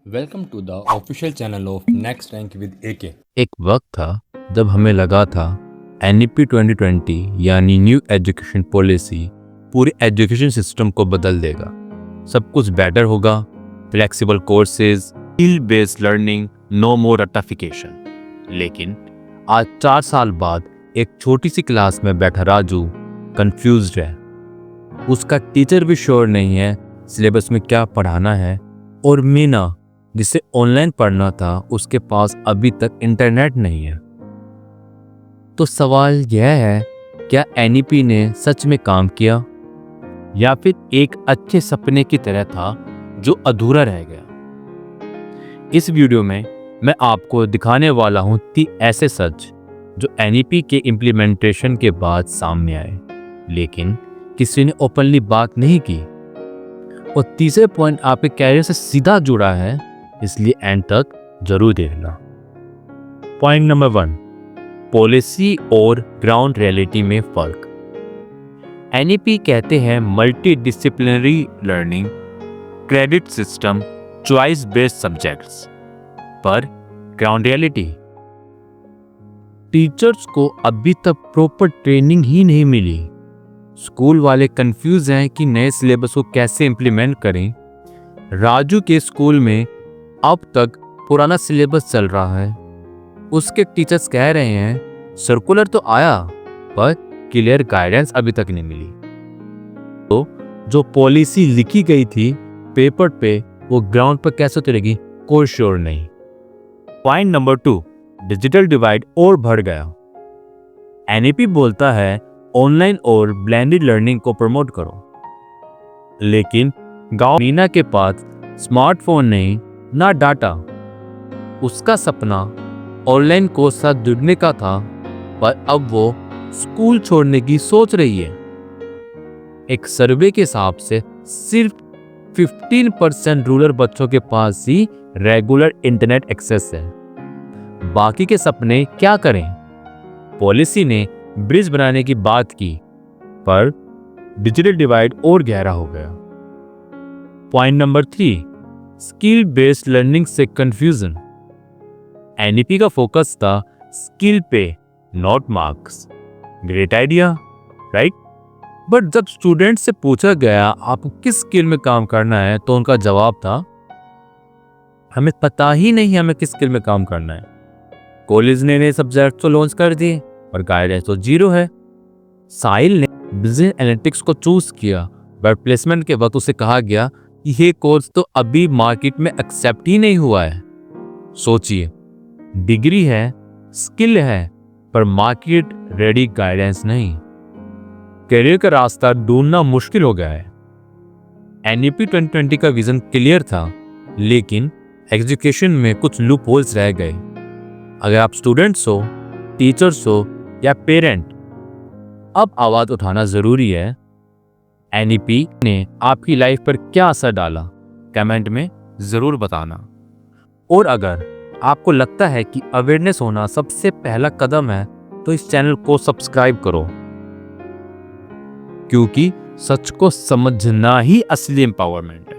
Welcome to the official channel of Next Rank with AK. एक वक्त था जब हमें लगा था NEP 2020 यानी न्यू एजुकेशन पॉलिसी पूरे एजुकेशन सिस्टम को बदल देगा। सब कुछ बेटर होगा, flexible courses, skill based learning, no more रट्टाफिकेशन। लेकिन आज 4 साल बाद एक छोटी सी क्लास में बैठा राजू कंफ्यूज्ड है। उसका टीचर भी श्योर नहीं है सिलेबस में क्या पढ़ाना है, और मीना जिसे ऑनलाइन पढ़ना था उसके पास अभी तक इंटरनेट नहीं है। तो सवाल यह है, क्या NEP ने सच में काम किया या फिर एक अच्छे सपने की तरह था जो अधूरा रह गया। इस वीडियो में मैं आपको दिखाने वाला हूं 3 ऐसे सच जो NEP के इम्प्लीमेंटेशन के बाद सामने आए, लेकिन किसी ने ओपनली बात नहीं की। और तीसरे पॉइंट आपके कैरियर से सीधा जुड़ा है, इसलिए एंड तक जरूर देखना। पॉइंट नंबर 1, पॉलिसी और ग्राउंड रियलिटी में फर्क। NEP कहते हैं multi disciplinary learning, credit system, choice based subjects, पर ग्राउंड रियलिटी, टीचर्स को अभी तक प्रॉपर ट्रेनिंग ही नहीं मिली। स्कूल वाले कंफ्यूज हैं कि नए सिलेबस को कैसे इंप्लीमेंट करें। राजू के स्कूल में अब तक पुराना सिलेबस चल रहा है। उसके टीचर्स कह रहे हैं सर्कुलर तो आया पर क्लियर गाइडेंस अभी तक नहीं मिली। तो जो पॉलिसी लिखी गई थी पेपर पे, वो ग्राउंड पर कैसे उतरेगी, कोई श्योर नहीं। पॉइंट नंबर 2, डिजिटल डिवाइड और बढ़ गया। NEP बोलता है ऑनलाइन और ब्लेंडेड लर्निंग को प्रमोट करो, लेकिन गांव मीना के पास स्मार्टफोन नहीं ना डाटा। उसका सपना ऑनलाइन कोर्स साथ जुड़ने का था, पर अब वो स्कूल छोड़ने की सोच रही है। एक सर्वे के हिसाब से सिर्फ 15% रूरल बच्चों के पास ही रेगुलर इंटरनेट एक्सेस है। बाकी के सपने क्या करें? पॉलिसी ने ब्रिज बनाने की बात की, पर डिजिटल डिवाइड और गहरा हो गया। Point number 3, skill based learning से कंफ्यूजन। NEP का फोकस था स्किल पे, not marks. Great idea, right? But जब स्टूडेंट से पूछा गया आपको किस स्किल में काम करना है, तो उनका जवाब था हमें पता ही नहीं हमें किस स्किल में काम करना है। कॉलेज ने नए सब्जेक्ट तो लॉन्च कर दिए और गाइडेंस तो जीरो है। साहिल ने बिजनेस एनालिटिक्स को चूज किया, बट प्लेसमेंट के वक्त उसे कहा गया कि ये कोर्स तो अभी मार्केट में एक्सेप्ट ही नहीं हुआ है। सोचिए, डिग्री है, स्किल है, पर मार्केट रेडी गाइडेंस नहीं। करियर का रास्ता ढूंढना मुश्किल हो गया है। NEP 2020 का विजन क्लियर था, लेकिन एजुकेशन में कुछ लूप होल्स रह गए। अगर आप स्टूडेंट्स हो, टीचर्स हो या पेरेंट, अब आवाज उठाना जरूरी है। NEP ने आपकी लाइफ पर क्या असर डाला, कमेंट में जरूर बताना। और अगर आपको लगता है कि अवेयरनेस होना सबसे पहला कदम है, तो इस चैनल को सब्सक्राइब करो, क्योंकि सच को समझना ही असली एम्पावरमेंट है।